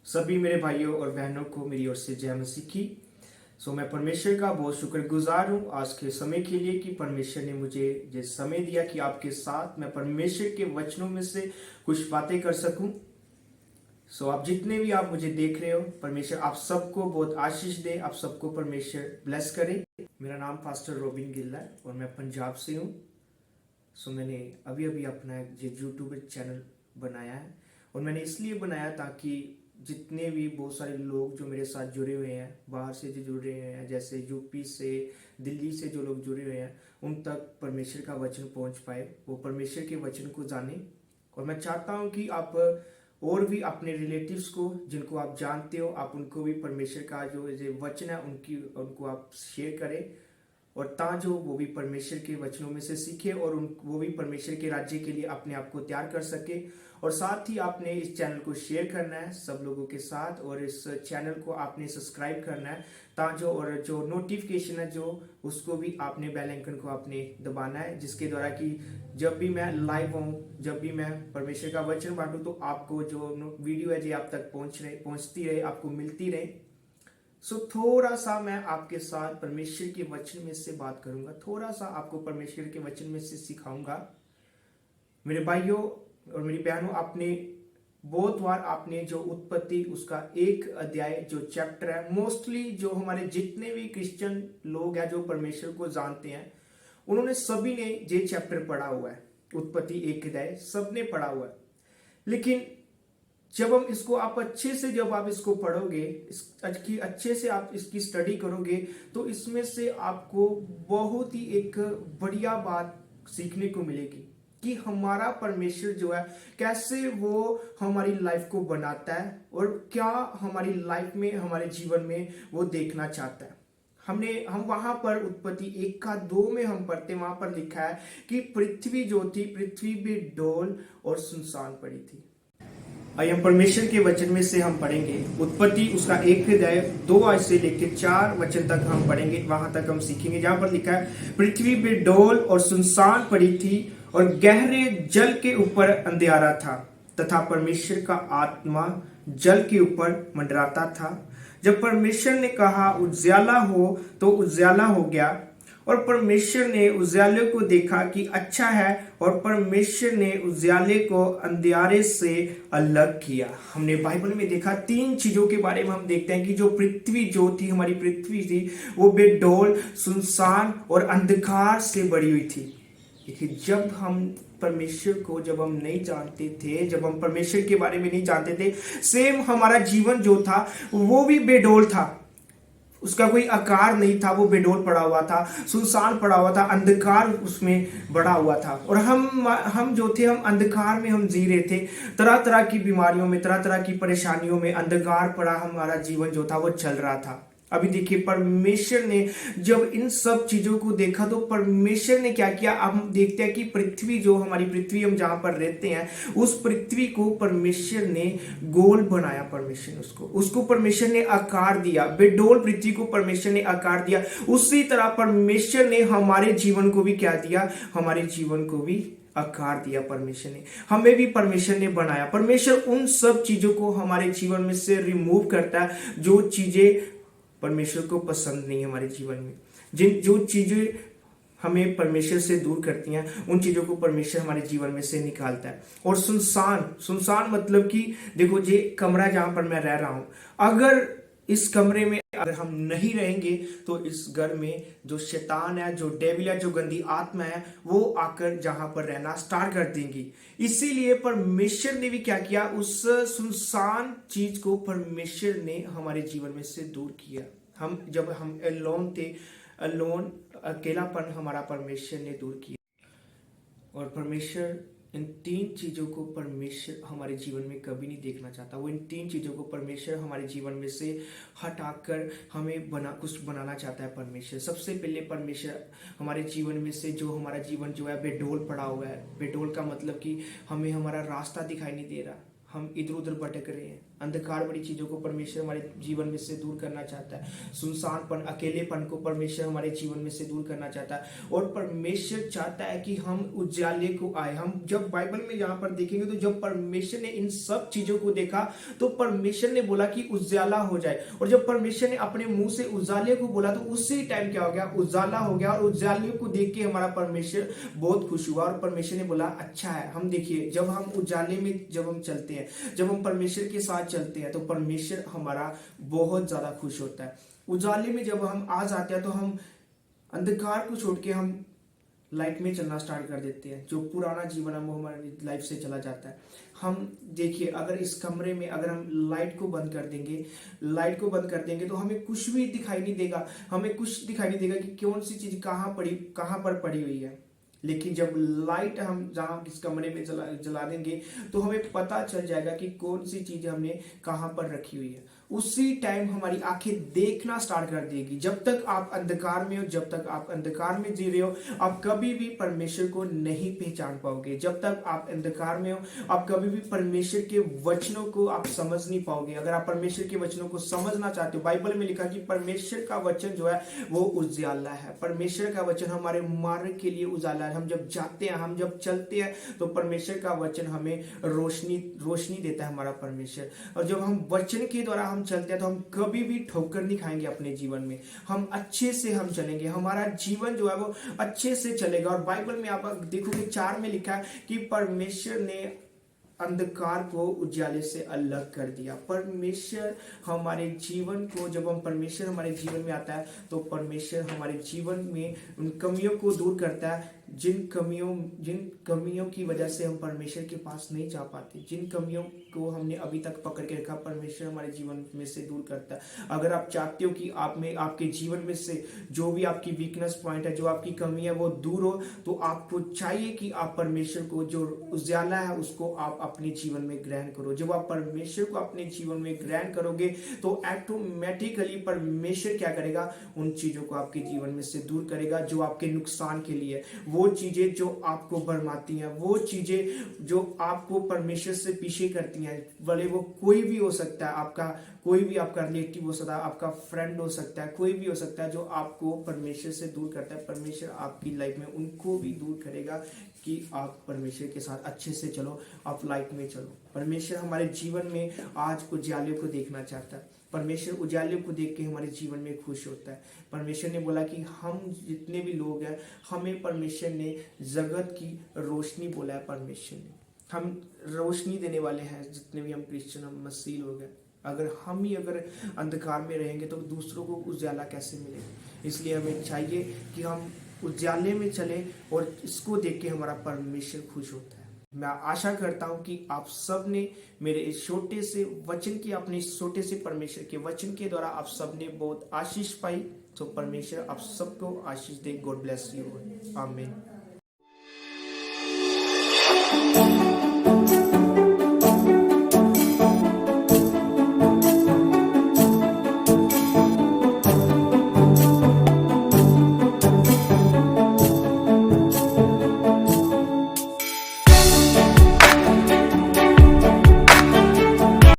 सभी मेरे भाइयों और बहनों को मेरी ओर से जय मसीह की। मैं परमेश्वर का बहुत शुक्रगुजार हूँ आज के समय के लिए कि परमेश्वर ने मुझे ये समय दिया कि आपके साथ मैं परमेश्वर के वचनों में से कुछ बातें कर सकूं। आप जितने भी आप मुझे देख रहे हो, परमेश्वर आप सबको बहुत आशीष दे, आप सबको परमेश्वर ब्लेस करे। मेरा नाम पास्टर रोबिन गिल्ला है और मैं पंजाब से हूँ। मैंने अभी अभी अपना ये यूट्यूब चैनल बनाया है और मैंने इसलिए बनाया ताकि जितने भी बहुत सारे लोग जो मेरे साथ जुड़े हुए हैं, बाहर से जो जुड़े हुए हैं, जैसे यूपी से, दिल्ली से जो लोग जुड़े हुए हैं, उन तक परमेश्वर का वचन पहुंच पाए, वो परमेश्वर के वचन को जाने। और मैं चाहता हूं कि आप और भी अपने रिलेटिव्स को, जिनको आप जानते हो, आप उनको भी परमेश्वर का जो वचन है उनको आप शेयर करें, और ताजो वो भी परमेश्वर के वचनों में से सीखे और वो भी परमेश्वर के राज्य के लिए अपने आप को तैयार कर सके। और साथ ही आपने इस चैनल को शेयर करना है सब लोगों के साथ, और इस चैनल को आपने सब्सक्राइब करना है ताजो, और जो नोटिफिकेशन है जो उसको भी आपने बेल आइकन को आपने दबाना है, जिसके द्वारा कि जब भी मैं लाइव हूँ, जब भी मैं परमेश्वर का वचन बांटूं, तो आपको जो वीडियो है जो आप तक पहुंचती रहे, आपको मिलती रहे। थोड़ा सा मैं आपके साथ परमेश्वर के वचन में से बात करूंगा, थोड़ा सा आपको परमेश्वर के वचन में से सिखाऊंगा। मेरे भाइयों और मेरी बहनों, आपने बहुत बार आपने जो उत्पत्ति उसका एक अध्याय जो चैप्टर है, मोस्टली जो हमारे जितने भी क्रिश्चियन लोग हैं जो परमेश्वर को जानते हैं, उन्होंने सभी ने ये चैप्टर पढ़ा हुआ है। उत्पत्ति एक अध्याय सबने पढ़ा हुआ है। लेकिन जब हम इसको आप अच्छे से जब आप इसको पढ़ोगे, अच्छे से आप इसकी स्टडी करोगे, तो इसमें से आपको बहुत ही एक बढ़िया बात सीखने को मिलेगी कि हमारा परमेश्वर जो है कैसे वो हमारी लाइफ को बनाता है और क्या हमारी लाइफ में, हमारे जीवन में वो देखना चाहता है। हम वहां पर उत्पत्ति 1-2 में हम पढ़ते, वहां पर लिखा है कि पृथ्वी जो थी, पृथ्वी भी डोल और सुनसान पड़ी थी। आइए हम परमेश्वर के वचन में से हम पढ़ेंगे उत्पत्ति उसका 1 अध्याय 2 आयत से लेकर 4 वचन तक हम पढ़ेंगे। वहां तक हम सीखेंगे जहां पर लिखा है, पृथ्वी पे डोल और सुनसान पड़ी थी और गहरे जल के ऊपर अंधियारा था, तथा परमेश्वर का आत्मा जल के ऊपर मंडराता था। जब परमेश्वर ने कहा उजियाला हो, तो उजियाला हो गया। और परमेश्वर ने उजियाले को देखा कि अच्छा है, और परमेश्वर ने उजियाले को अंधियारे से अलग किया। हमने बाइबल में देखा 3 चीजों के बारे में हम देखते हैं कि जो पृथ्वी जो थी, हमारी पृथ्वी थी, वो बेडौल, सुनसान और अंधकार से भरी हुई थी। देखिए, जब हम परमेश्वर को जब हम नहीं जानते थे, जब हम परमेश्वर के बारे में नहीं जानते थे, सेम हमारा जीवन जो था वो भी बेडौल था, उसका कोई आकार नहीं था, वो बेडौल पड़ा हुआ था, सुनसान पड़ा हुआ था, अंधकार उसमें बड़ा हुआ था। और हम जो थे, हम अंधकार में हम जी रहे थे, तरह तरह की बीमारियों में, तरह तरह की परेशानियों में अंधकार पड़ा हमारा जीवन जो था वो चल रहा था। अभी देखिए, परमेश्वर ने जब इन सब चीजों को देखा, तो परमेश्वर ने क्या किया, अब हम देखते हैं कि पृथ्वी जो हमारी पृथ्वी हम जहां पर रहते हैं, उस पृथ्वी को परमेश्वर ने गोल बनाया। परमेश्वर ने उसको परमेश्वर ने आकार दिया, बेडौल पृथ्वी को परमेश्वर ने आकार दिया। उसी तरह परमेश्वर ने हमारे जीवन को भी क्या दिया, हमारे जीवन को भी आकार दिया। परमेश्वर ने हमें भी परमेश्वर ने बनाया। परमेश्वर उन सब चीजों को हमारे जीवन में से रिमूव करता है जो चीजें परमेश्वर को पसंद नहीं है हमारे जीवन में। जो चीजें हमें परमेश्वर से दूर करती हैं, उन चीजों को परमेश्वर हमारे जीवन में से निकालता है। और सुनसान मतलब कि देखो, ये कमरा जहां पर मैं रह रहा हूं, अगर इस कमरे में अगर हम नहीं रहेंगे, तो इस घर में जो शैतान है, जो डेविल है, जो गंदी आत्मा है, वो आकर जहां पर रहना स्टार्ट कर देंगी। इसीलिए परमेश्वर ने भी क्या किया, उस सुनसान चीज को परमेश्वर ने हमारे जीवन में से दूर किया। जब हम अलोन थे, अकेलापन हमारा परमेश्वर ने दूर किया। और परमेश्वर इन 3 चीजों को परमेश्वर हमारे जीवन में कभी नहीं देखना चाहता। वो इन 3 चीजों को परमेश्वर हमारे जीवन में से हटाकर हमें कुछ बनाना चाहता है। परमेश्वर सबसे पहले परमेश्वर हमारे जीवन में से, जो हमारा जीवन जो है बेडौल पड़ा हुआ है, बेडौल का मतलब कि हमें हमारा रास्ता दिखाई नहीं दे रहा, हम इधर उधर भटक रहे हैं, अंधकार भरी चीजों को परमेश्वर हमारे जीवन में से दूर करना चाहता है। सुनसानपन, अकेलेपन को परमेश्वर हमारे जीवन में से दूर करना चाहता है। और परमेश्वर चाहता है कि हम उजाले को आए। हम जब बाइबल में यहाँ पर देखेंगे तो जब परमेश्वर ने इन सब चीजों को देखा तो परमेश्वर ने बोला कि उजाला हो जाए। और जब परमेश्वर ने अपने मुंह से उजाले को बोला तो उसी टाइम क्या हो गया, उजाला हो गया। और उजाले को देख के हमारा परमेश्वर बहुत खुश हुआ और परमेश्वर ने बोला अच्छा है। हम देखिए, जब हम उजाले में जब हम चलते हैं, जब हम परमेश्वर के साथ चलते हैं तो परमेश्वर हमारा बहुत ज्यादा खुश होता है। उजाले में जब हम आ जाते हैं तो हम अंधकार को छोड़ के हम लाइट में चलना स्टार्ट कर देते हैं। जो पुराना जीवन है वो हमारी लाइफ से चला जाता है। हम देखिए, अगर इस कमरे में अगर हम लाइट को बंद कर देंगे तो हमें कुछ भी दिखाई नहीं देगा। हमें कुछ दिखाई नहीं देगा कि कौन सी चीज कहाँ पर पड़ी हुई है। लेकिन जब लाइट हम जहाँ इस कमरे में जला देंगे तो हमें पता चल जाएगा कि कौन सी चीज हमने कहाँ पर रखी हुई है। उसी टाइम हमारी आंखें देखना स्टार्ट कर देगी। जब तक आप अंधकार में हो, जब तक आप अंधकार में जी रहे हो, आप कभी भी परमेश्वर को नहीं पहचान पाओगे। जब तक आप अंधकार में हो, आप कभी भी परमेश्वर के वचनों को आप समझ नहीं पाओगे। अगर आप परमेश्वर के वचनों को समझना चाहते हो, बाइबल में लिखा कि परमेश्वर का वचन जो है वो उजाला है। परमेश्वर का वचन हमारे मार्ग के लिए उजाला है। हम जब जाते हैं, हम जब चलते हैं तो परमेश्वर का वचन हमें रोशनी देता है, हमारा परमेश्वर। और जब हम वचन के द्वारा हम चलते हैं तो हम कभी भी ठोकर नहीं खाएंगे अपने जीवन में। हम अच्छे से हम चलेंगे, हमारा जीवन जो है वो अच्छे से चलेगा। और बाइबल में आप देखोगे 4 में लिखा है कि परमेश्वर ने अंधकार को उजाले से अलग कर दिया। परमेश्वर हमारे जीवन को, जब हम परमेश्वर हमारे जीवन में आता है तो परमेश्वर हमारे जीवन में उन कमियों को दूर करता है जिन कमियों की वजह से हम परमेश्वर के पास नहीं जा पाते। जिन कमियों को हमने अभी तक पकड़ के रखा, परमेश्वर हमारे जीवन में से दूर करता है। अगर आप चाहते हो कि आप में, आपके जीवन में से जो भी आपकी वीकनेस पॉइंट है, जो आपकी कमी है वो दूर हो, तो आपको चाहिए कि आप परमेश्वर को, जो उजाला है उसको आप अपने जीवन में ग्रहण करो। जब आप परमेश्वर को अपने जीवन में ग्रहण करोगे तो ऑटोमेटिकली परमेश्वर क्या करेगा, उन चीजों को आपके जीवन में से दूर करेगा जो आपके नुकसान के लिए, वो चीजें जो आपको भरमाती हैं, वो चीजें जो आपको परमेश्वर से पीछे करती हैं, भले वो कोई भी हो सकता है, कोई भी आपका रिलेटिव हो सकता है, आपका फ्रेंड हो सकता है, कोई भी हो सकता है जो आपको परमेश्वर से दूर करता है। परमेश्वर आपकी लाइफ में उनको भी दूर करेगा कि आप परमेश्वर के साथ अच्छे से चलो, आप लाइफ में चलो। परमेश्वर हमारे जीवन में आज उजाले को देखना चाहता है। परमेश्वर उजाले को देख के हमारे जीवन में खुश होता है। परमेश्वर ने बोला कि हम जितने भी लोग हैं, हमें परमेश्वर ने जगत की रोशनी बोला है। परमेश्वर ने हम रोशनी देने वाले हैं। जितने भी हम क्रिश्चियन, हम मसीह लोग हैं, अगर अंधकार में रहेंगे तो दूसरों को उजाला कैसे मिलेगा। इसलिए हमें चाहिए कि हम उजाले में चले और इसको देख के हमारा परमेश्वर खुश होता है। मैं आशा करता हूं कि आप सब ने मेरे इस छोटे से वचन की, अपने इस छोटे से परमेश्वर के वचन के द्वारा आप सब ने बहुत आशीष पाई। तो परमेश्वर आप सबको आशीष दे। God bless you. आमीन।